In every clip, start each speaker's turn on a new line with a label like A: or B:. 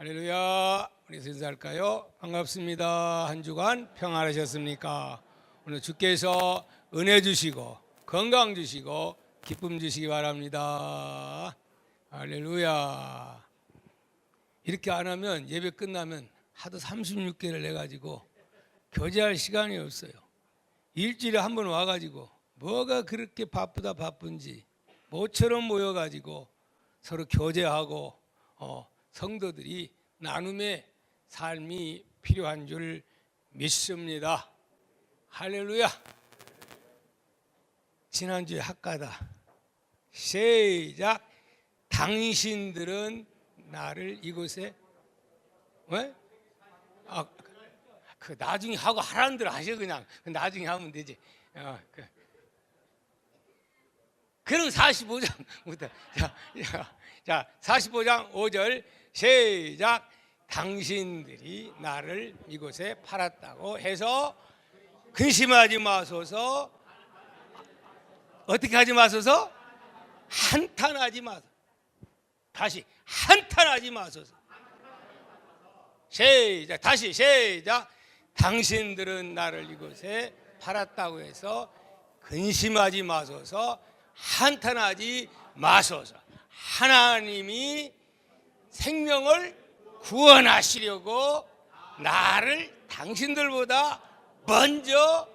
A: 할렐루야. 우리 인사할까요? 반갑습니다. 한 주간 평안하셨습니까? 오늘 주께서 은혜 주시고 건강 주시고 기쁨 주시기 바랍니다. 할렐루야. 이렇게 안 하면 예배 끝나면 하도 36개를 내가지고 교제할 시간이 없어요. 일주일에 한 번 와가지고 뭐가 그렇게 바쁜지 모처럼 모여가지고 서로 교제하고 성도들이 나눔의 삶이 필요한 줄 믿습니다. 할렐루야. 지난주에 학가다 시작. 당신들은 나를 이곳에 왜? 그 나중에 하고 하라는 대로 하셔. 그냥 나중에 하면 되지. 그럼 45장부터 자 45장 5절 시작. 당신들이 나를 이곳에 팔았다고 해서 근심하지 마소서. 어떻게 하지 마소서? 한탄하지 마소서. 다시 한탄하지 마소서. 시작. 다시 시작. 당신들은 나를 이곳에 팔았다고 해서 근심하지 마소서. 한탄하지 마소서. 하나님이 생명을 구원하시려고 나를 당신들보다 먼저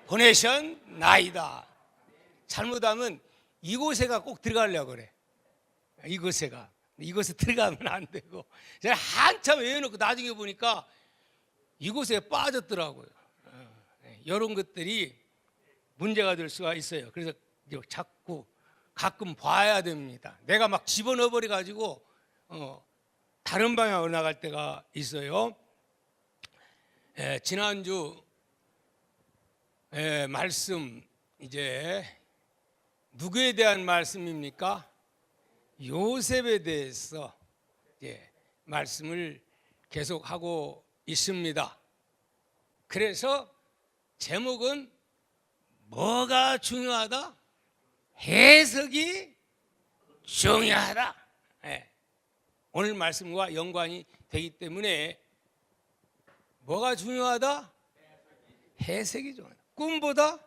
A: 보내셨나이다. 잘못하면 이곳에가 꼭 들어가려고 그래. 이곳에 들어가면 안 되고, 제가 한참 외워놓고 나중에 보니까 이곳에 빠졌더라고요. 이런 것들이 문제가 될 수가 있어요. 그래서 자꾸 가끔 봐야 됩니다. 내가 막 집어넣어 버려 가지고 다른 방향으로 나갈 때가 있어요. 지난주 말씀 이제 누구에 대한 말씀입니까? 요셉에 대해서 말씀을 계속하고 있습니다. 그래서 제목은 뭐가 중요하다? 해석이 중요하다. 오늘 말씀과 연관이 되기 때문에 뭐가 중요하다? 해석이 중요하다. 꿈보다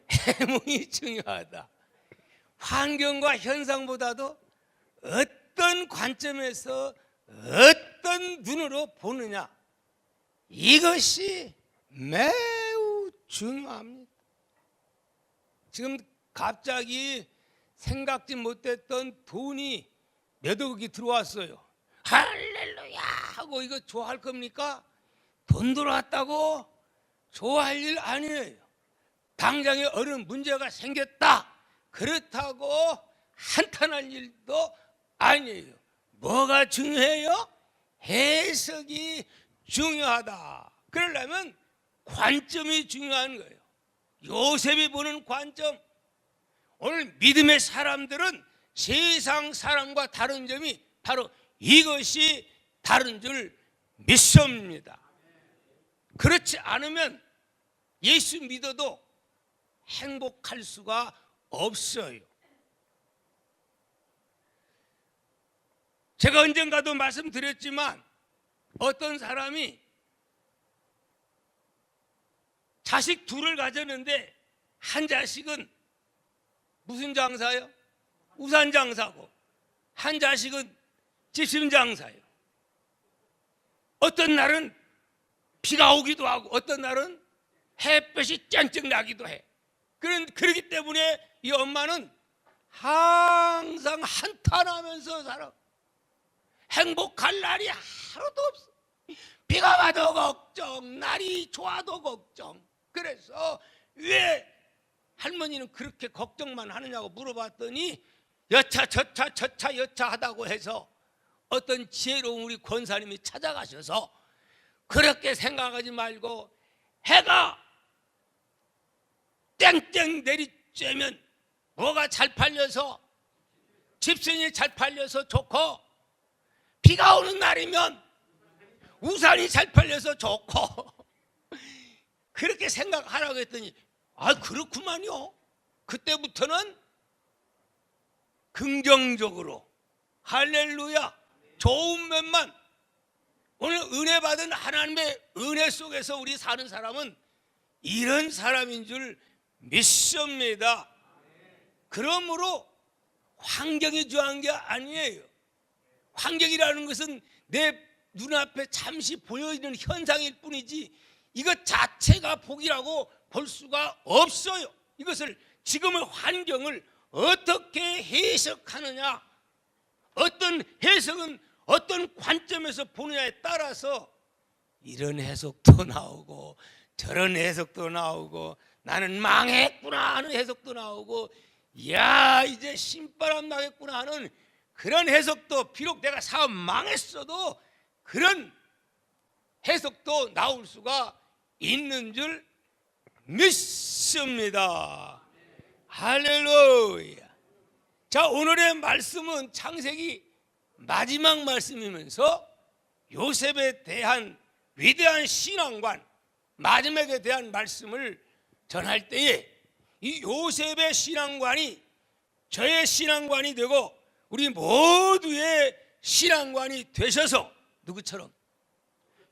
A: 해몽이 중요하다. 환경과 현상보다도 어떤 관점에서 어떤 눈으로 보느냐, 이것이 매우 중요합니다. 지금 갑자기 생각지 못했던 돈이 몇 억이 들어왔어요. 할렐루야 하고 이거 좋아할 겁니까? 돈 들어왔다고 좋아할 일 아니에요. 당장에 어려운 문제가 생겼다, 그렇다고 한탄할 일도 아니에요. 뭐가 중요해요? 해석이 중요하다. 그러려면 관점이 중요한 거예요. 요셉이 보는 관점. 오늘 믿음의 사람들은 세상 사람과 다른 점이 바로 이것이 다른 줄 믿습니다. 그렇지 않으면 예수 믿어도 행복할 수가 없어요. 제가 언젠가도 말씀드렸지만 어떤 사람이 자식 둘을 가졌는데 한 자식은 무슨 장사요? 우산 장사고, 한 자식은 집심 장사예요. 어떤 날은 비가 오기도 하고 어떤 날은 햇볕이 쨍쨍 나기도 해. 그렇기 때문에 이 엄마는 항상 한탄하면서 살아. 행복할 날이 하루도 없어. 비가 와도 걱정, 날이 좋아도 걱정. 그래서 왜 할머니는 그렇게 걱정만 하느냐고 물어봤더니 여차 저차 저차 여차 하다고 해서 어떤 지혜로운 우리 권사님이 찾아가셔서 그렇게 생각하지 말고 해가 땡땡 내리쬐면 뭐가 잘 팔려서 집순이 잘 팔려서 좋고, 비가 오는 날이면 우산이 잘 팔려서 좋고 그렇게 생각하라고 했더니 그렇구만요. 그때부터는 긍정적으로 할렐루야 좋은 면만, 오늘 은혜 받은 하나님의 은혜 속에서 우리 사는 사람은 이런 사람인 줄 믿습니다. 그러므로 환경이 중요한 게 아니에요. 환경이라는 것은 내 눈앞에 잠시 보여지는 현상일 뿐이지 이것 자체가 복이라고 볼 수가 없어요. 이것을 지금의 환경을 어떻게 해석하느냐, 어떤 해석은 어떤 관점에서 보느냐에 따라서 이런 해석도 나오고 저런 해석도 나오고 나는 망했구나 하는 해석도 나오고 야 이제 신바람 나겠구나 하는 그런 해석도, 비록 내가 사업 망했어도 그런 해석도 나올 수가 있는 줄 믿습니다. 할렐루야. 자, 오늘의 말씀은 창세기 마지막 말씀이면서 요셉에 대한 위대한 신앙관, 마지막에 대한 말씀을 전할 때에 이 요셉의 신앙관이 저의 신앙관이 되고 우리 모두의 신앙관이 되셔서 누구처럼?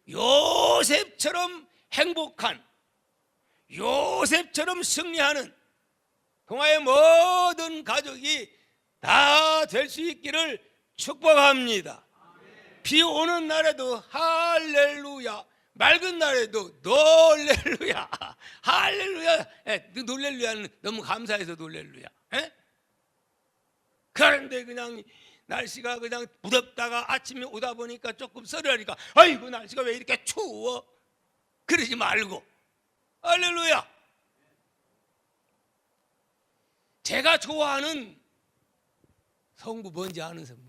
A: 요셉처럼 행복한, 요셉처럼 승리하는 동화의 모든 가족이 다 될 수 있기를 축복합니다. 비 오는 날에도 할렐루야, 맑은 날에도 놀렐루야, 할렐루야. 놀렐루야는 너무 감사해서 놀렐루야. 그런데 그냥 날씨가 그냥 무덥다가 아침에 오다 보니까 조금 썰으니까 아이고 날씨가 왜 이렇게 추워, 그러지 말고 할렐루야. 제가 좋아하는 성구 뭔지 아는 성구?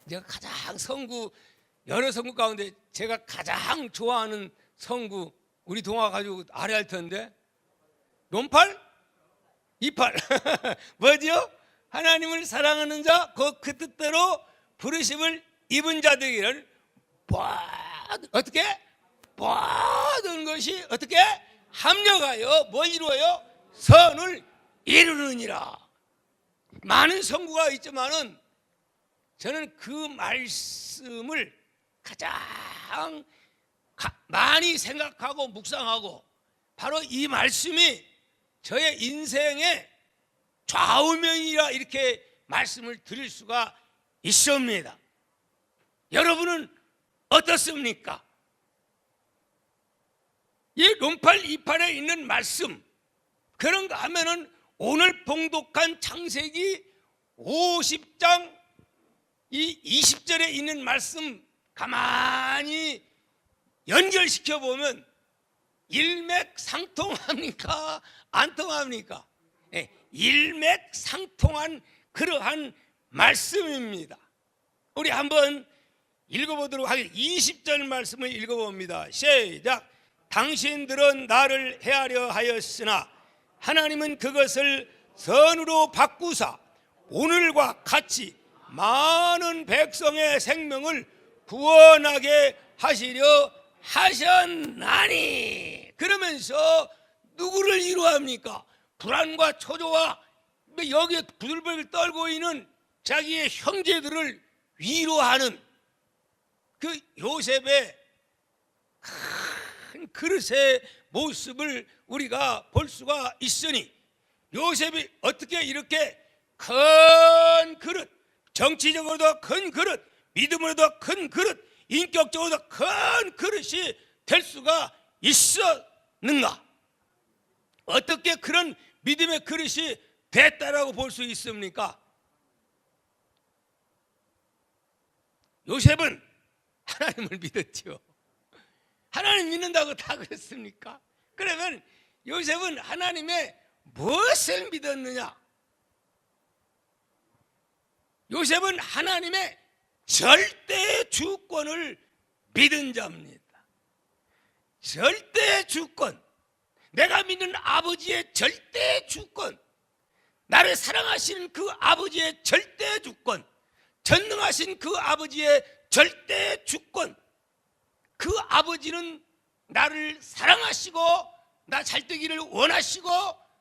A: 제가 가장 성구, 여러 성구 가운데 제가 가장 좋아하는 성구, 우리 동화 가지고 알아야 할 텐데, 논팔? 이팔. 뭐지요? 하나님을 사랑하는 자, 그 뜻대로 부르심을 입은 자들이를 어떻게? 모든 것이 어떻게? 합력하여 뭐 이루어요? 선을 이루느니라. 많은 성구가 있지만은 저는 그 말씀을 가장 많이 생각하고 묵상하고 바로 이 말씀이 저의 인생의 좌우명이라 이렇게 말씀을 드릴 수가 있습니다. 여러분은 어떻습니까? 이 론팔 28에 있는 말씀, 그런가 하면은 오늘 봉독한 창세기 50장 이 20절에 있는 말씀 가만히 연결시켜 보면 일맥상통합니까? 안 통합니까? 네, 일맥상통한 그러한 말씀입니다. 우리 한번 읽어보도록 하겠습니다. 20절 말씀을 읽어봅니다. 시작. 당신들은 나를 헤아려 하였으나 하나님은 그것을 선으로 바꾸사 오늘과 같이 많은 백성의 생명을 구원하게 하시려 하셨나니. 그러면서 누구를 위로합니까? 불안과 초조와 여기에 부들부들 떨고 있는 자기의 형제들을 위로하는 그 요셉의 큰 그릇의 모습을 우리가 볼 수가 있으니, 요셉이 어떻게 이렇게 큰 그릇, 정치적으로도 큰 그릇, 믿음으로도 큰 그릇, 인격적으로도 큰 그릇이 될 수가 있었는가? 어떻게 그런 믿음의 그릇이 됐다라고 볼 수 있습니까? 요셉은 하나님을 믿었죠. 하나님 믿는다고 다 그랬습니까? 그러면 요셉은 하나님의 무엇을 믿었느냐? 요셉은 하나님의 절대 주권을 믿은 자입니다. 절대 주권, 내가 믿는 아버지의 절대 주권, 나를 사랑하시는 그 아버지의 절대 주권, 전능하신 그 아버지의 절대 주권, 그 아버지는 나를 사랑하시고 나 잘되기를 원하시고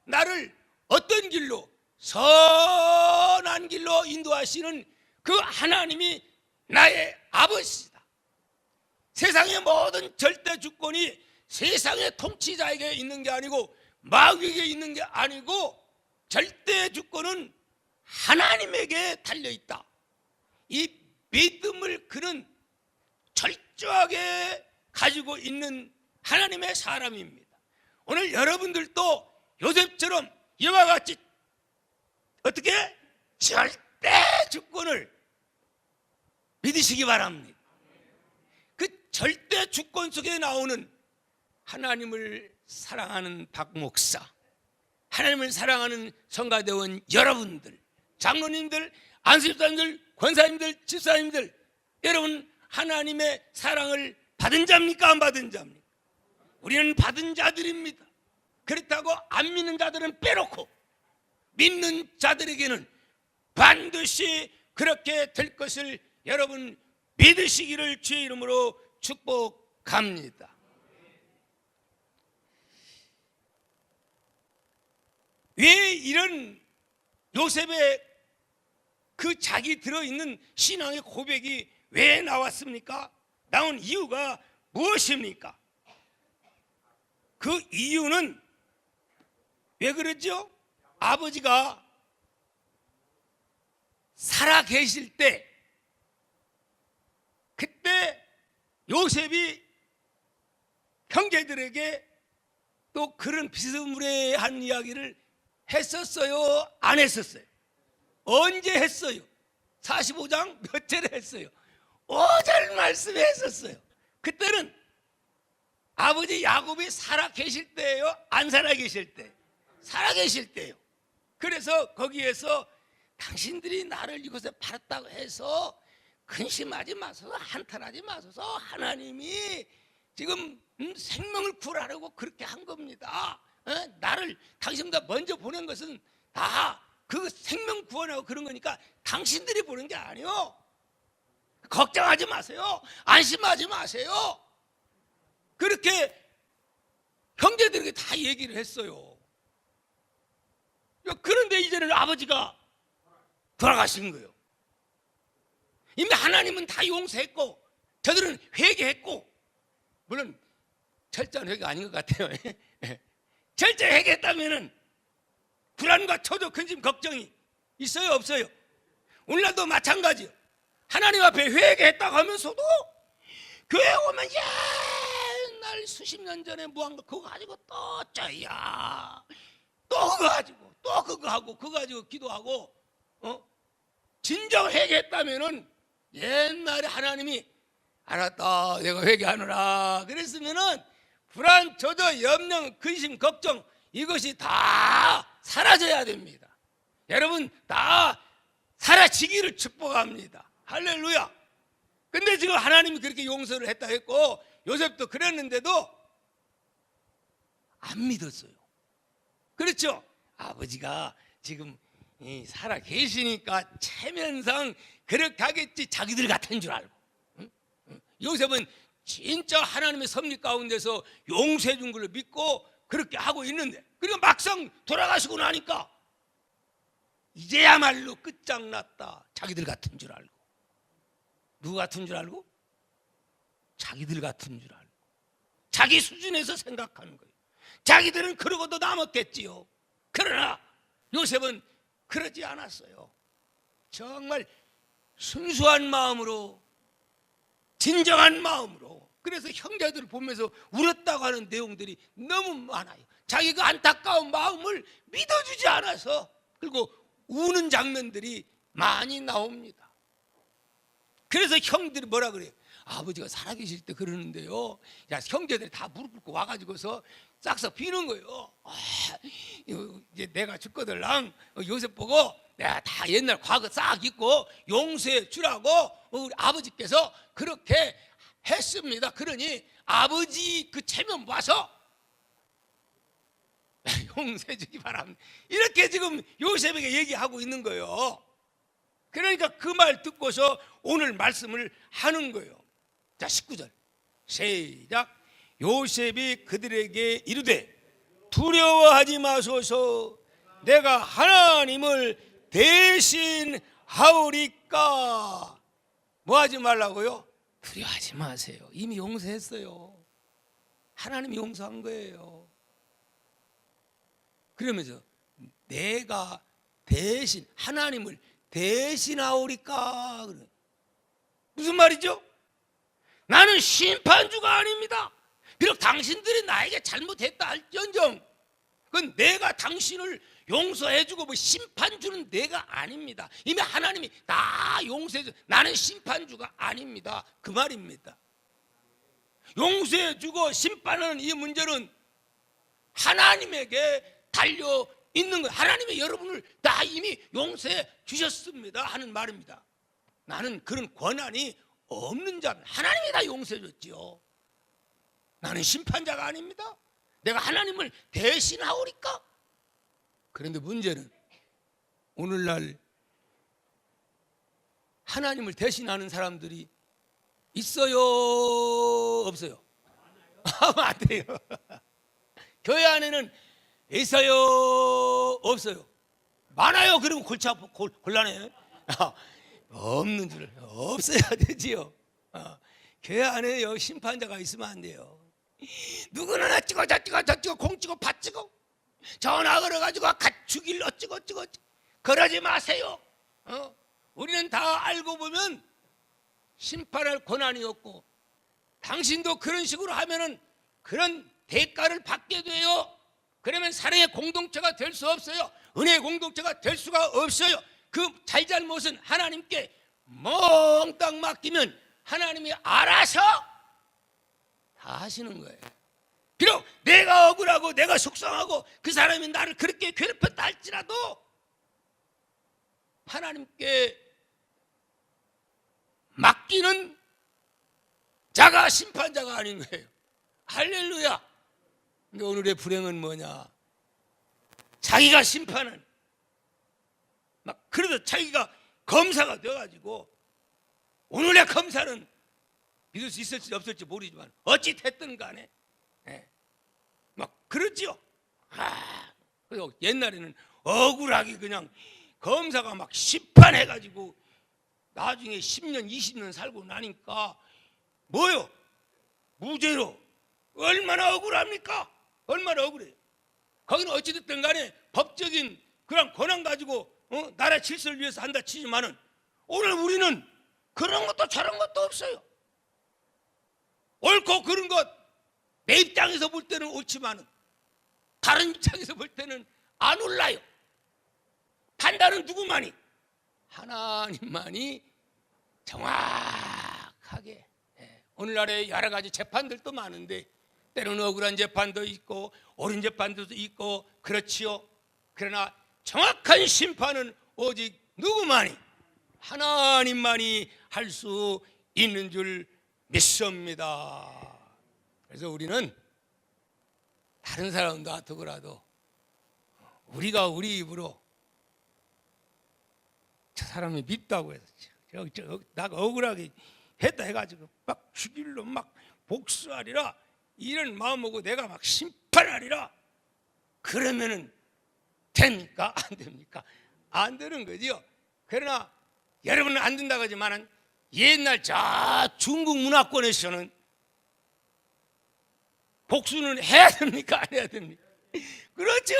A: 나를 어떤 길로? 선한 길로 인도하시는 그 하나님이 나의 아버지다. 세상의 모든 절대 주권이 세상의 통치자에게 있는 게 아니고 마귀에게 있는 게 아니고 절대 주권은 하나님에게 달려있다. 이 믿음을 그는 철저하게 가지고 있는 하나님의 사람입니다. 오늘 여러분들도 요셉처럼 이와 같이 어떻게? 절대 주권을 믿으시기 바랍니다. 그 절대 주권 속에 나오는 하나님을 사랑하는 박 목사, 하나님을 사랑하는 성가대원 여러분들, 장로님들, 안수집사님들, 권사님들, 집사님들, 여러분 하나님의 사랑을 받은 자입니까? 안 받은 자입니까? 우리는 받은 자들입니다. 그렇다고 안 믿는 자들은 빼놓고 믿는 자들에게는 반드시 그렇게 될 것을 여러분 믿으시기를 주의 이름으로 축복합니다. 왜 이런 요셉의 그 자기 들어있는 신앙의 고백이 왜 나왔습니까? 나온 이유가 무엇입니까? 그 이유는 왜 그랬죠? 아버지가 살아 계실 때 그때 요셉이 형제들에게 또 그런 비스무리한 이야기를 했었어요? 안 했었어요? 언제 했어요? 45장 몇 절에 했어요? 5절 말씀에 했었어요. 그때는 아버지 야곱이 살아 계실 때예요? 안 살아 계실 때? 살아 계실 때요. 그래서 거기에서 당신들이 나를 이곳에 팔았다고 해서 근심하지 마소서, 한탄하지 마소서, 하나님이 지금 생명을 구하려고 그렇게 한 겁니다. 나를 당신보다 먼저 보낸 것은 다 그 생명 구원하고 그런 거니까 당신들이 보낸 게 아니요. 걱정하지 마세요. 안심하지 마세요. 그렇게 형제들에게 다 얘기를 했어요. 그런데 이제는 아버지가 돌아가신 거예요. 이미 하나님은 다 용서했고 저들은 회개했고, 물론 철저한 회개가 아닌 것 같아요. 철저히 회개했다면 불안과 초조, 근심, 걱정이 있어요? 없어요? 오늘날도 마찬가지예요. 하나님 앞에 회개했다고 하면서도 교회 오면 옛날 수십 년 전에 무한 거 그거 가지고 또 짜야 또 그거 가지고 또 그거 하고 그거 가지고 기도하고 진정 회개했다면은 옛날에 하나님이 알았다 내가 회개하노라 그랬으면은 불안, 초조, 염려, 근심, 걱정 이것이 다 사라져야 됩니다. 여러분 다 사라지기를 축복합니다. 할렐루야. 근데 지금 하나님이 그렇게 용서를 했다 했고 요셉도 그랬는데도 안 믿었어요. 그렇죠? 아버지가 지금 살아 계시니까 체면상 그렇게 하겠지 자기들 같은 줄 알고. 요셉은 진짜 하나님의 섭리 가운데서 용서해 준 걸로 믿고 그렇게 하고 있는데, 그리고 막상 돌아가시고 나니까 이제야말로 끝장났다. 자기들 같은 줄 알고. 누구 같은 줄 알고? 자기들 같은 줄 알고 자기 수준에서 생각하는 거예요. 자기들은 그러고도 남았겠지요. 그러나 요셉은 그러지 않았어요. 정말 순수한 마음으로, 진정한 마음으로. 그래서 형제들을 보면서 울었다고 하는 내용들이 너무 많아요. 자기 그 안타까운 마음을 믿어주지 않아서, 그리고 우는 장면들이 많이 나옵니다. 그래서 형들이 뭐라 그래요? 아버지가 살아계실 때 그러는데요, 야, 형제들이 다 무릎 꿇고 와가지고서 싹싹 비는 거예요. 이제 내가 죽거들랑 요셉 보고 내가 다 옛날 과거 싹 잊고 용서해 주라고 우리 아버지께서 그렇게 했습니다. 그러니 아버지 그 체면 봐서 용서해 주기 바랍니다. 이렇게 지금 요셉에게 얘기하고 있는 거예요. 그러니까 그 말 듣고서 오늘 말씀을 하는 거예요. 자, 19절 시작. 요셉이 그들에게 이르되 두려워하지 마소서, 내가 하나님을 대신하오리까. 뭐 하지 말라고요? 두려워하지 마세요. 이미 용서했어요. 하나님이 용서한 거예요. 그러면서 내가 대신 하나님을 대신하오리까. 무슨 말이죠? 나는 심판주가 아닙니다. 비록 당신들이 나에게 잘못했다 할지언정 그건 내가 당신을 용서해주고 뭐 심판주는 내가 아닙니다. 이미 하나님이 다 용서해줘. 나는 심판주가 아닙니다. 그 말입니다. 용서해주고 심판하는 이 문제는 하나님에게 달려 있는 거예요. 하나님이 여러분을 다 이미 용서해 주셨습니다 하는 말입니다. 나는 그런 권한이 없는 자는 하나님이 다 용서해 줬지요. 나는 심판자가 아닙니다. 내가 하나님을 대신하오리까? 그런데 문제는 오늘날 하나님을 대신하는 사람들이 있어요? 없어요? 안 돼요. 교회 안에는 있어요? 없어요? 많아요? 그러면 골치 아프고 곤란해요. 없는 줄 없어야 되지요. 교회 안에 심판자가 있으면 안 돼요. 누구는 어찌고 저찌고 저찌고 공찌고 밭찌고 전화 걸어가지고 죽일 어찌고 어찌고 그러지 마세요. 우리는 다 알고 보면 심판할 권한이 없고 당신도 그런 식으로 하면은 그런 대가를 받게 돼요. 그러면 사랑의 공동체가 될 수 없어요. 은혜의 공동체가 될 수가 없어요. 그 잘잘못은 하나님께 몽땅 맡기면 하나님이 알아서 다 하시는 거예요. 비록 내가 억울하고 내가 속상하고 그 사람이 나를 그렇게 괴롭혔다 할지라도 하나님께 맡기는 자가 심판자가 아닌 거예요. 할렐루야. 근데 오늘의 불행은 뭐냐? 자기가 심판은 막 그래도 자기가 검사가 되어가지고 오늘의 검사는 믿을 수 있을지 없을지 모르지만 어찌 됐든 간에 막 그러지요. 그리고 옛날에는 억울하게 그냥 검사가 막 심판해가지고 나중에 10년 20년 살고 나니까 뭐요? 무죄로. 얼마나 억울합니까? 얼마나 억울해요. 거기는 어찌됐든 간에 법적인 그런 권한 가지고 나라 질서를 위해서 한다 치지만은 오늘 우리는 그런 것도 저런 것도 없어요. 옳고 그른 것 내 입장에서 볼 때는 옳지만은 다른 입장에서 볼 때는 안 올라요. 판단은 누구만이? 하나님만이 정확하게. 오늘날에 여러 가지 재판들도 많은데 때로는 억울한 재판도 있고 옳은 재판도 있고 그렇지요. 그러나 정확한 심판은 오직 누구만이? 하나님만이 할 수 있는 줄 믿습니다. 그래서 우리는 다른 사람 놔두고라도 우리가 우리 입으로 저 사람이 밉다고 해서 나가 억울하게 했다 해가지고 막 죽일로 막 복수하리라 이런 마음먹고 내가 막 심판하리라 그러면은 됩니까? 안 됩니까? 안 되는 거지요. 그러나 여러분은 안 된다고 하지만은 옛날 저 중국 문화권에서는 복수는 해야 됩니까? 안 해야 됩니까? 그렇죠.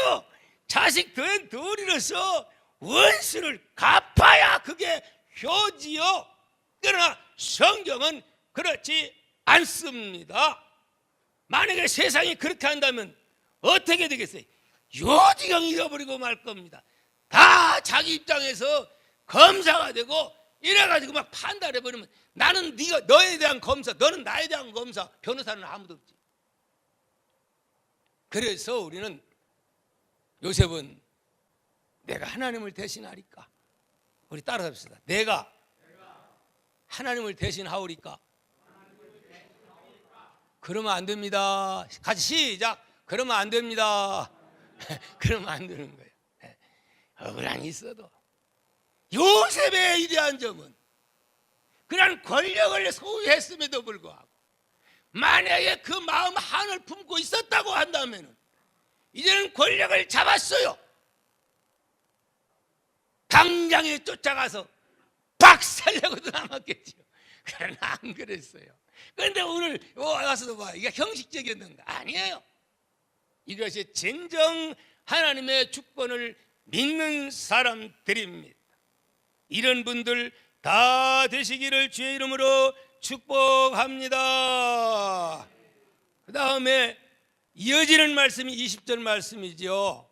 A: 자식 된 도리로서 원수를 갚아야 그게 효지요. 그러나 성경은 그렇지 않습니다. 만약에 세상이 그렇게 한다면 어떻게 되겠어요? 요지경 잃어버리고 말 겁니다. 다 자기 입장에서 검사가 되고 이래가지고 막 판단해버리면 나는 네가 너에 대한 검사, 너는 나에 대한 검사, 변호사는 아무도 없지. 그래서 우리는 요셉은 내가 하나님을 대신하리까? 우리 따라 합시다. 내가 하나님을 대신하오리까? 그러면 안 됩니다. 같이 시작. 그러면 안 됩니다. 그러면 안 되는 거예요. 억울함이 있어도 요셉의 위대한 점은 그런 권력을 소유했음에도 불구하고 만약에 그 마음 한을 품고 있었다고 한다면 이제는 권력을 잡았어요. 당장에 쫓아가서 박살내고도 남았겠죠. 그러나 안 그랬어요. 그런데 오늘 와서도 봐, 이게 형식적이었는가? 아니에요. 이것이 진정 하나님의 주권을 믿는 사람들입니다. 이런 분들 다 되시기를 주의 이름으로 축복합니다. 그 다음에 이어지는 말씀이 20절 말씀이죠.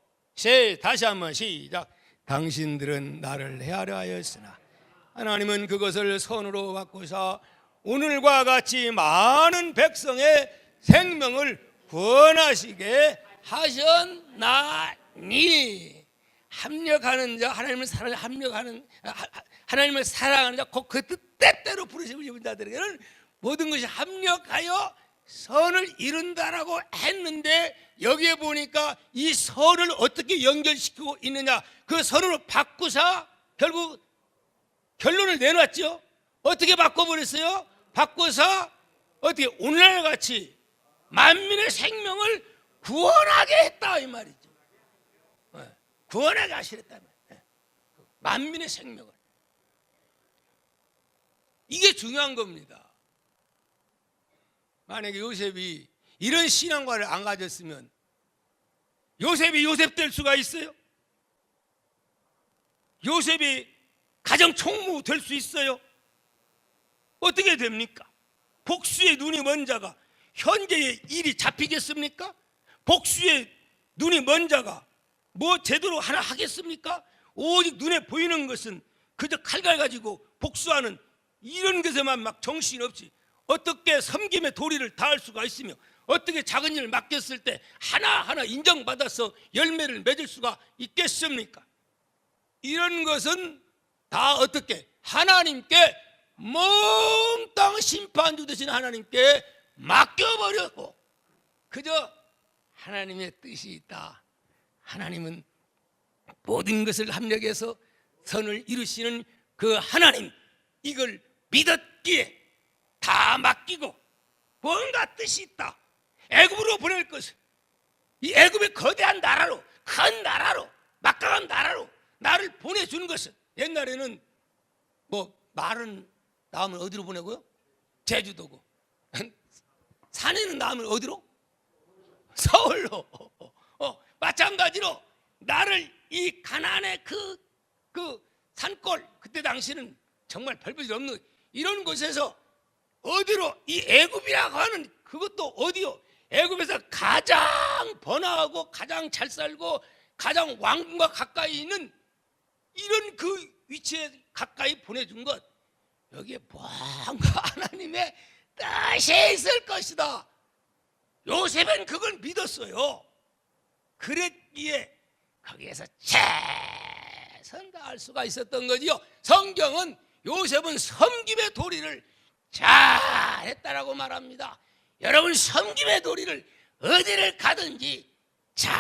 A: 다시 한번 시작. 당신들은 나를 헤아려 하였으나 하나님은 그것을 선으로 바꾸사 오늘과 같이 많은 백성의 생명을 구원하시게 하셨나니. 합력하는 자, 하나님을 사랑하는 자, 곧 그 뜻대로 부르신 자들에게는 모든 것이 합력하여 선을 이룬다라고 했는데, 여기에 보니까 이 선을 어떻게 연결시키고 있느냐, 그 선으로 바꾸사 결국 결론을 내놨죠. 어떻게 바꿔버렸어요? 바꿔서 어떻게 오늘날 같이 만민의 생명을 구원하게 했다 이 말이죠. 구원하게 하시랬다. 만민의 생명을. 이게 중요한 겁니다. 만약에 요셉이 이런 신앙관을 안 가졌으면 요셉이 요셉 될 수가 있어요? 요셉이 가정 총무 될 수 있어요? 어떻게 됩니까? 복수의 눈이 먼 자가 현재의 일이 잡히겠습니까? 복수의 눈이 먼 자가 뭐 제대로 하나 하겠습니까? 오직 눈에 보이는 것은 그저 칼갈 가지고 복수하는 이런 것에만 막 정신없이 어떻게 섬김의 도리를 다할 수가 있으며 어떻게 작은 일을 맡겼을 때 하나하나 인정받아서 열매를 맺을 수가 있겠습니까? 이런 것은 다 어떻게 하나님께 몽땅 심판 주되신 하나님께 맡겨버렸고 그저 하나님의 뜻이 있다. 하나님은 모든 것을 합력해서 선을 이루시는 그 하나님, 이걸 믿었기에 다 맡기고 뭔가 뜻이 있다. 애굽으로 보낼 것을, 이 애굽의 거대한 나라로, 큰 나라로, 막강한 나라로 나를 보내주는 것은, 옛날에는 뭐 말은 낳으면 어디로 보내고요? 제주도고. 산에는 낳으면 어디로? 서울로. 마찬가지로 나를 이 가나안의 그 산골, 그때 당시는 정말 별볼일 없는 이런 곳에서 어디로, 이 애굽이라고 하는 그것도 어디요? 애굽에서 가장 번화하고 가장 잘 살고 가장 왕궁과 가까이 있는 이런 그 위치에 가까이 보내준 것, 여기에 뭔가 하나님의 뜻이 있을 것이다. 요셉은 그걸 믿었어요. 그랬기에 거기에서 최선 다할 수가 있었던 거지요. 성경은 요셉은 섬김의 도리를 잘했다라고 말합니다. 여러분, 섬김의 도리를 어디를 가든지 잘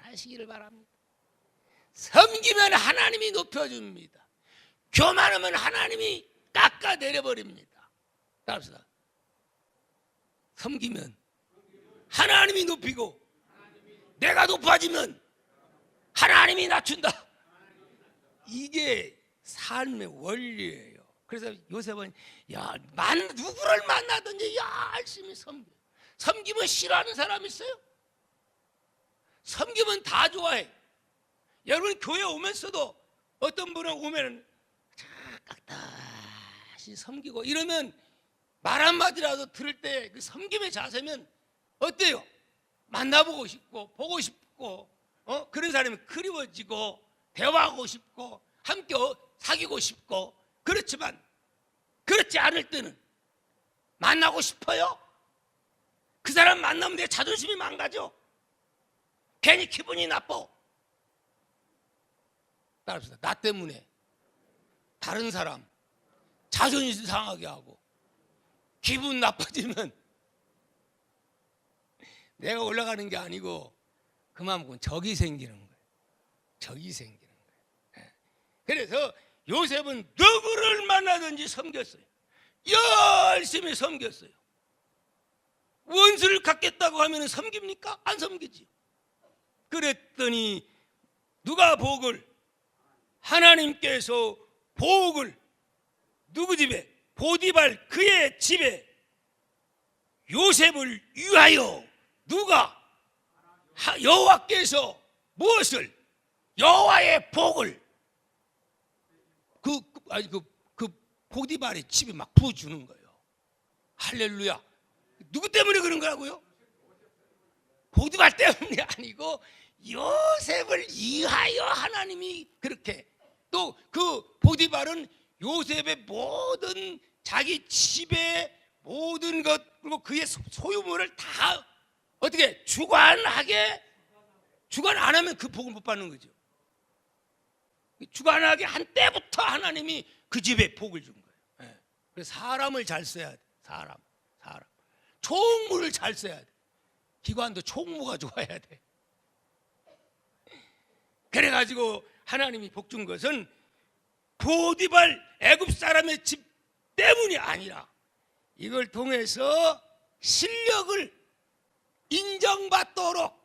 A: 하시기를 바랍니다. 섬기면 하나님이 높여줍니다. 교만하면 하나님이 깎아내려버립니다. 따라합시다. 섬기면 하나님이 높이고 내가 높아지면 하나님이 낮춘다. 이게 삶의 원리예요. 그래서 요셉은 누구를 만나든지 열심히 섬겨. 섬기면 싫어하는 사람 있어요? 섬기면 다 좋아해. 여러분, 교회 오면서도 어떤 분은 오면 깍다시 섬기고 이러면 말 한마디라도 들을 때 그 섬김의 자세면 어때요? 만나보고 싶고 보고 싶고 그런 사람이 그리워지고 대화하고 싶고 함께 사귀고 싶고. 그렇지만 그렇지 않을 때는 만나고 싶어요? 그 사람 만나면 내 자존심이 망가져. 괜히 기분이 나빠. 따라합시다. 나 때문에 다른 사람 자존심 상하게 하고 기분 나빠지면 내가 올라가는 게 아니고 그만큼 적이 생기는 거예요. 적이 생기는 거예요. 그래서 요셉은 누구를 만나든지 섬겼어요. 열심히 섬겼어요. 원수를 갖겠다고 하면 섬깁니까? 안 섬기지. 그랬더니 누가 복을, 하나님께서 복을 누구 집에? 보디발 그의 집에 요셉을 위하여 누가? 여호와께서 무엇을? 여호와의 복을 그 보디발의 집에 막 부어주는 거예요. 할렐루야. 누구 때문에 그런 거라고요? 보디발 때문이 아니고 요셉을 위하여 하나님이 그렇게. 또 그 보디발은 요셉의 모든 자기 집의 모든 것 그리고 그의 소유물을 다 어떻게 주관 안 하면 그 복을 못 받는 거죠. 주관하게 한 때부터 하나님이 그 집에 복을 준 거예요. 그래서 사람을 잘 써야 돼. 사람 총무를 잘 써야 돼. 기관도 총무가 좋아야 돼. 그래가지고 하나님이 복 준 것은 보디발 애굽 사람의 집 때문이 아니라 이걸 통해서 실력을 인정받도록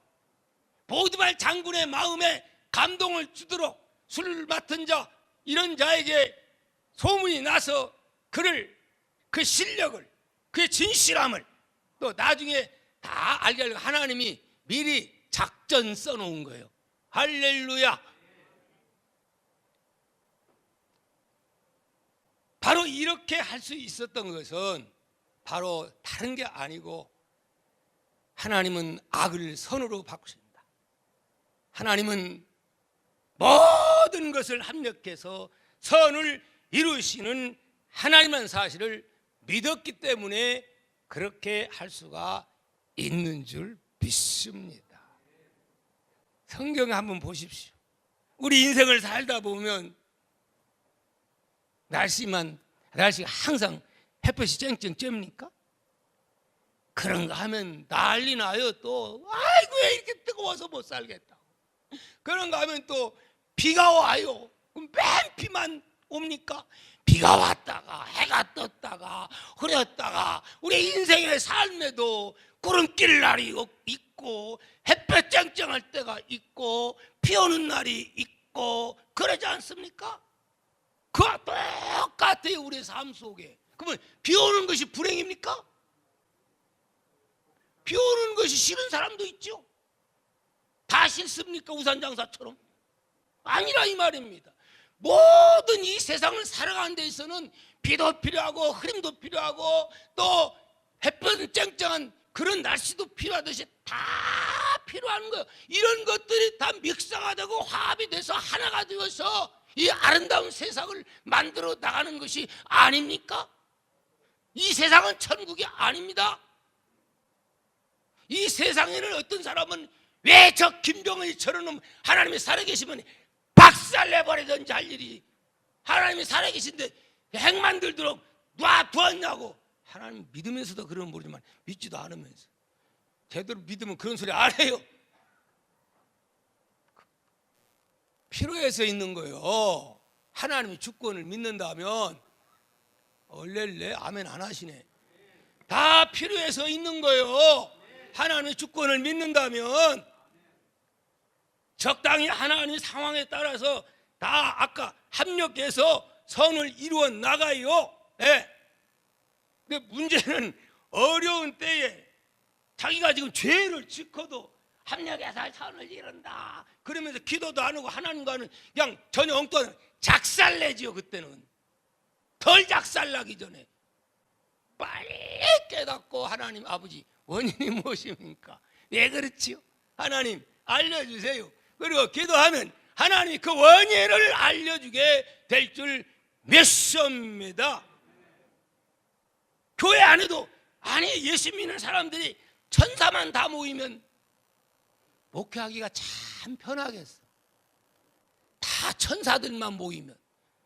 A: 보디발 장군의 마음에 감동을 주도록 술 맡은 자 이런 자에게 소문이 나서 그를 그 실력을 그의 진실함을 또 나중에 다 알게 하려고 하나님이 미리 작전 써놓은 거예요. 할렐루야. 바로 이렇게 할 수 있었던 것은 바로 다른 게 아니고 하나님은 악을 선으로 바꾸십니다. 하나님은 모든 것을 합력해서 선을 이루시는 하나님이라는 사실을 믿었기 때문에 그렇게 할 수가 있는 줄 믿습니다. 성경에 한번 보십시오. 우리 인생을 살다 보면 날씨가 항상 햇볕이 쨍쨍 쬐입니까? 그런가 하면 난리 나요. 또 아이고 왜 이렇게 뜨거워서 못 살겠다. 그런가 하면 또 비가 와요. 그럼 맨 비만 옵니까? 비가 왔다가 해가 떴다가 흐렸다가 우리 인생의 삶에도 구름 낄 날이 있고 햇볕 쨍쨍할 때가 있고 비 오는 날이 있고 그러지 않습니까? 그와 똑같아요. 우리의 삶 속에. 그러면 비 오는 것이 불행입니까? 비 오는 것이 싫은 사람도 있죠. 다 싫습니까? 우산장사처럼? 아니라 이 말입니다. 모든 이 세상을 살아가는 데 있어서는 비도 필요하고 흐림도 필요하고 또 햇볕 쨍쨍한 그런 날씨도 필요하듯이 다 필요한 거예요. 이런 것들이 다 믹스가 되고 화합이 돼서 하나가 되어서 이 아름다운 세상을 만들어 나가는 것이 아닙니까? 이 세상은 천국이 아닙니다. 이 세상에는 어떤 사람은 왜 저 김병헌이처럼 놈 하나님이 살아계시면 박살내버리든지 할 일이 하나님이 살아계신데 핵 만들도록 놔두었냐고. 하나님 믿으면서도 그러면 모르지만 믿지도 않으면서 제대로 믿으면 그런 소리 안 해요. 필요해서 있는 거예요. 하나님이 주권을 믿는다면 얼렐레 아멘 안 하시네. 다 필요해서 있는 거예요. 하나님의 주권을 믿는다면 적당히 하나님의 상황에 따라서 다 아까 합력해서 선을 이루어 나가요. 네. 근데 문제는 어려운 때에 자기가 지금 죄를 짓고도 합력해서 선을 이룬다 그러면서 기도도 안 하고 하나님과는 그냥 전혀 엉뚱한 작살내지요. 그때는 덜 작살나기 전에 빨리 깨닫고 하나님 아버지 원인이 무엇입니까? 왜 그렇지요? 하나님 알려주세요. 그리고 기도하면 하나님이 그 원인을 알려주게 될 줄 믿습니다. 교회 안에도 아니 예수 믿는 사람들이 천사만 다 모이면 목회하기가 참 편하겠어. 다 천사들만 모이면.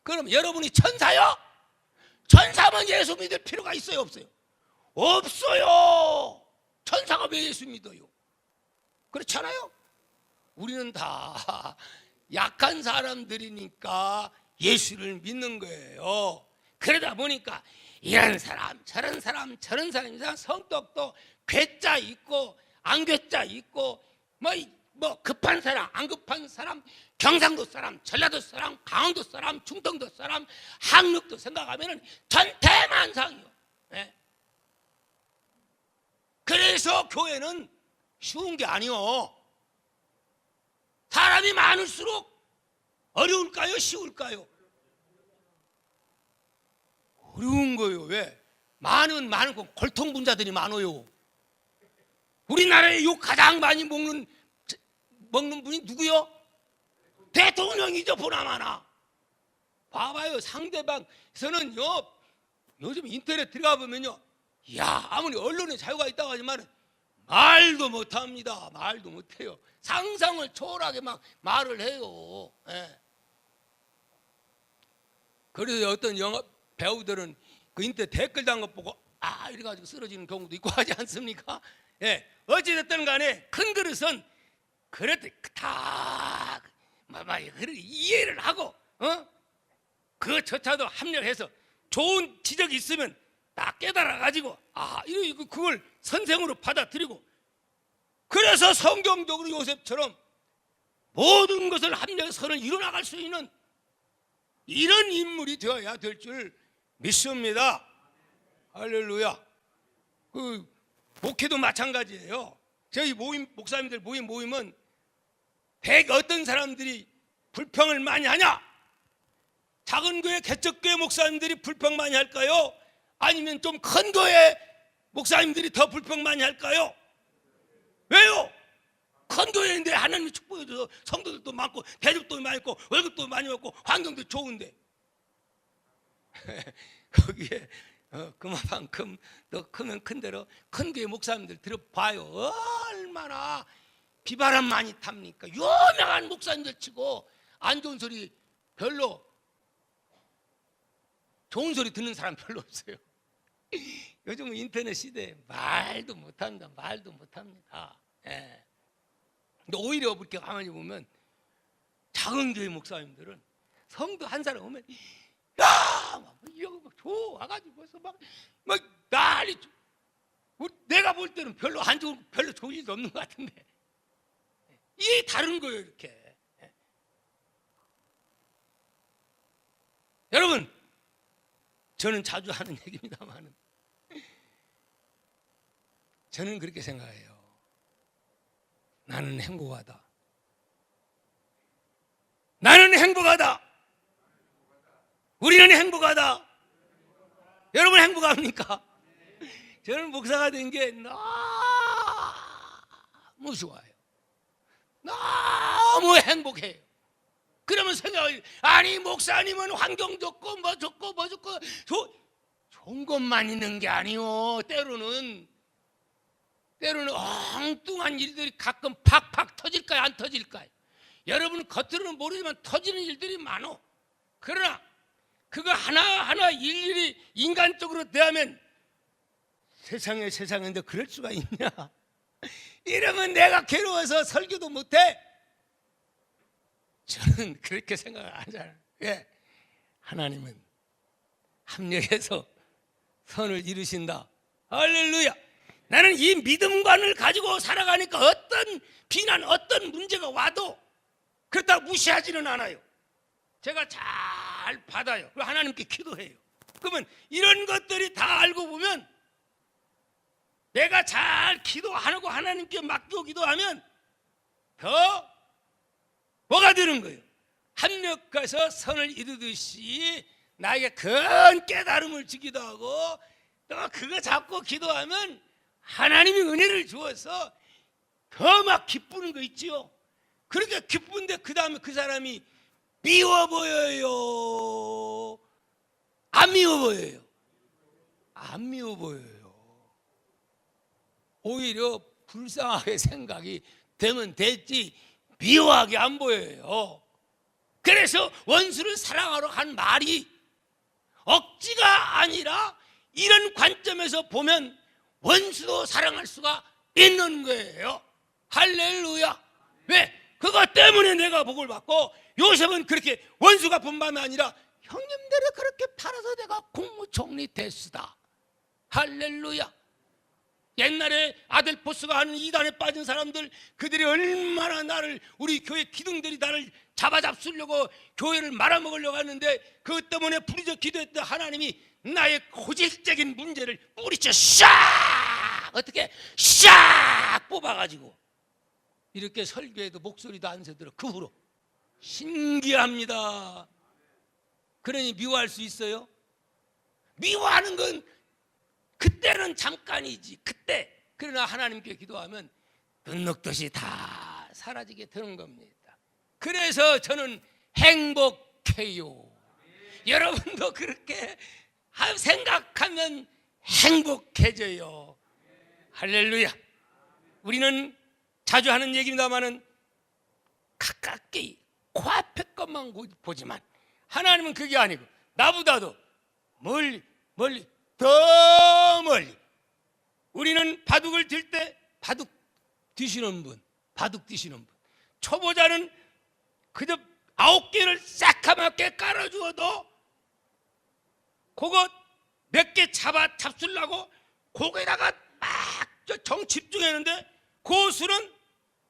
A: 그럼 여러분이 천사요? 천사면 예수 믿을 필요가 있어요 없어요? 없어요. 천사가 왜 예수 믿어요? 그렇잖아요. 우리는 다 약한 사람들이니까 예수를 믿는 거예요. 그러다 보니까 이런 사람 저런 사람 저런 사람 성격도 괴짜 있고 안 괴짜 있고 뭐 뭐 급한 사람, 안 급한 사람, 경상도 사람, 전라도 사람, 강원도 사람, 충청도 사람, 학력도 생각하면은 전태만상이요. 예. 그래서 교회는 쉬운 게 아니요. 사람이 많을수록 어려울까요? 쉬울까요? 어려운 거예요. 왜? 많고 골통분자들이 많아요. 우리나라에 욕 가장 많이 먹는 분이 누구요? 대통령이죠. 보나마나. 봐봐요. 상대방에서는요, 요즘 인터넷 들어가 보면요, 야, 아무리 언론의 자유가 있다고 하지만 말도 못합니다. 말도 못해요. 상상을 초월하게 막 말을 해요. 예. 그래서 어떤 영화 배우들은 그 인터넷 댓글 단 것 보고 이래가지고 쓰러지는 경우도 있고 하지 않습니까? 예. 어찌됐든 간에 큰 그릇은 그래도 다 이해를 하고, 그 저차도 합력해서 좋은 지적이 있으면 딱 깨달아가지고 그걸 선생으로 받아들이고, 그래서 성경적으로 요셉처럼 모든 것을 합력해서 선을 이뤄나갈 수 있는 이런 인물이 되어야 될 줄 믿습니다. 할렐루야. 그 목회도 마찬가지예요. 저희 목사님들 모임은 어떤 사람들이 불평을 많이 하냐? 작은 교회 개척교회 목사님들이 불평 많이 할까요? 아니면 좀 큰 교회 목사님들이 더 불평 많이 할까요? 왜요? 큰 교회인데 하나님이 축복해줘서 성도들도 많고 대접도 많이 있고 월급도 많이 받고 환경도 좋은데 거기에 그만큼 더 크면 큰 대로 큰 교회 목사님들 들어봐요. 얼마나 비바람 많이 탑니까? 유명한 목사님들 치고 안 좋은 소리 별로, 좋은 소리 듣는 사람 별로 없어요. 요즘은 인터넷 시대에 말도 못합니다. 말도 못합니다. 예. 근데 오히려 그렇게 가만히 보면 작은 교회 목사님들은 성도 한 사람 오면 막 좋아가지고 막 난리. 내가 볼 때는 별로 안 좋은, 별로 좋은 일도 없는 것 같은데 이게 다른 거예요. 이렇게. 여러분, 저는 자주 하는 얘기입니다만 저는 그렇게 생각해요. 나는 행복하다. 나는 행복하다. 우리는 행복하다. 여러분 행복합니까? 저는 목사가 된 게 너무 좋아요. 너무 행복해요. 그러면 생각이, 아니 목사님은 환경 좋고 뭐 좋고 좋은 것만 있는 게 아니요. 때로는 엉뚱한 일들이 가끔 팍팍 터질까요? 안 터질까요? 여러분 겉으로는 모르지만 터지는 일들이 많어. 그러나 그거 하나하나 일일이 인간적으로 대하면 세상인데 그럴 수가 있냐? 이러면 내가 괴로워서 설교도 못해. 저는 그렇게 생각 안 하잖아요. 왜? 하나님은 합력해서 선을 이루신다. 할렐루야. 나는 이 믿음관을 가지고 살아가니까 어떤 비난, 어떤 문제가 와도 그렇다고 무시하지는 않아요. 제가 잘 받아요. 그리고 하나님께 기도해요. 그러면 이런 것들이 다 알고 보면 내가 잘 기도하고 하나님께 맡기고 기도하면 더 뭐가 되는 거예요? 합력해서 선을 이루듯이 나에게 큰 깨달음을 주기도 하고, 또 그거 잡고 기도하면 하나님이 은혜를 주어서 더 막 기쁘는 거 있지요. 그렇게 기쁜데 그 다음에 그 사람이 미워 보여요? 안 미워 보여요? 안 미워 보여요. 오히려 불쌍하게 생각이 되면 됐지 미워하게 안 보여요. 그래서 원수를 사랑하러 한 말이 억지가 아니라 이런 관점에서 보면 원수도 사랑할 수가 있는 거예요. 할렐루야. 왜? 그것 때문에 내가 복을 받고, 요셉은 그렇게 원수가 분밤이 아니라 형님들이 그렇게 팔아서 내가 국무총리 됐으다. 할렐루야. 옛날에 아델포스가 하는 이단에 빠진 사람들, 그들이 얼마나 나를, 우리 교회 기둥들이 나를 잡아잡수려고 교회를 말아먹으려고 하는데, 그것 때문에 부르짖어 기도했던 하나님이 나의 고질적인 문제를 뿌리쳐 샥, 어떻게 샥 뽑아가지고 이렇게 설교해도 목소리도 안 새들어. 그 후로. 신기합니다. 그러니 미워할 수 있어요? 미워하는 건 그때는 잠깐이지. 그때. 그러나 하나님께 기도하면 눈녹듯이 다 사라지게 되는 겁니다. 그래서 저는 행복해요. 여러분도 그렇게 생각하면 행복해져요. 할렐루야. 우리는 자주 하는 얘기입니다만은 가깝게 코앞에 것만 보지만 하나님은 그게 아니고 나보다도 멀리 더 멀리. 우리는 바둑을 들 때 바둑 드시는 분, 초보자는 그저 9개를 새카맣게 깔아주어도 그거 몇 개 잡수려고 거기다가 막 정 집중했는데, 그 수는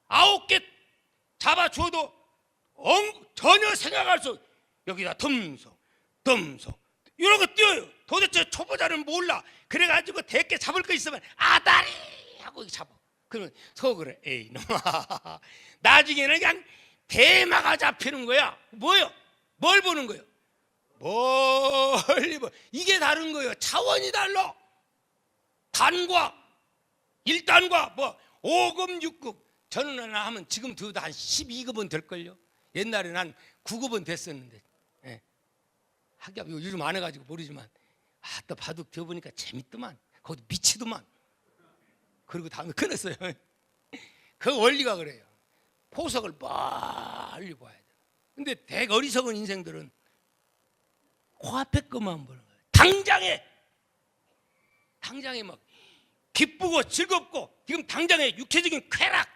A: 9개 잡아줘도 전혀 생각할 수 없어. 여기다 덤석 이런 거 띄어요. 도대체 초보자는 몰라. 그래가지고 대개 잡을 거 있으면 아다리 하고 잡아. 그러면 속으로 에이 놈아. 나중에는 그냥 대마가 잡히는 거야. 뭐요? 뭘 보는 거예요? 멀리 봐. 이게 다른 거예요. 차원이 달라. 단과 1단과 뭐 5급 6급. 저는 하나 하면 지금 두도 한 12급은 될걸요. 옛날에는 한 9급은 됐었는데, 예. 학교 요즘 안 해가지고 모르지만, 또 바둑 배워보니까 재밌더만. 거기도 미치더만. 그리고 다음에 끊었어요. 그 원리가 그래요. 포석을 멀리 봐야 돼. 근데 되게 어리석은 인생들은 코앞에 것만 보는 거예요. 당장에 막 기쁘고 즐겁고, 지금 당장에 육체적인 쾌락,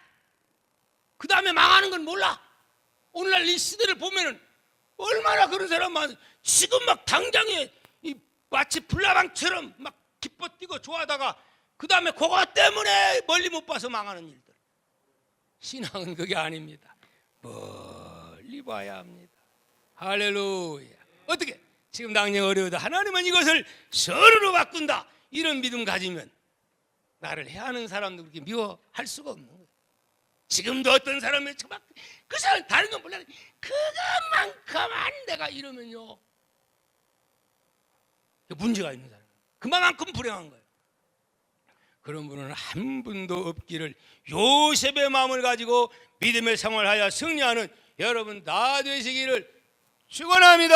A: 그 다음에 망하는 건 몰라. 오늘날 이 시대를 보면은 얼마나 그런 사람 많아. 지금 막 당장에 마치 불나방처럼 막 기뻐 뛰고 좋아하다가 그 다음에 그거 때문에 멀리 못 봐서 망하는 일들. 신앙은 그게 아닙니다. 멀리 봐야 합니다. 할렐루야. 어떻게? 지금 당장 어려워도 하나님은 이것을 선으로 바꾼다. 이런 믿음 가지면 나를 해하는 사람도 그렇게 미워할 수가 없는 거예요. 지금도 어떤 사람이 정말 그 사람 다른 건 몰라. 그것만큼만 내가 이러면요, 문제가 있는 사람. 그만큼 불행한 거예요. 그런 분은 한 분도 없기를 요셉의 마음을 가지고 믿음의 생활하여 승리하는 여러분 다 되시기를 축원합니다.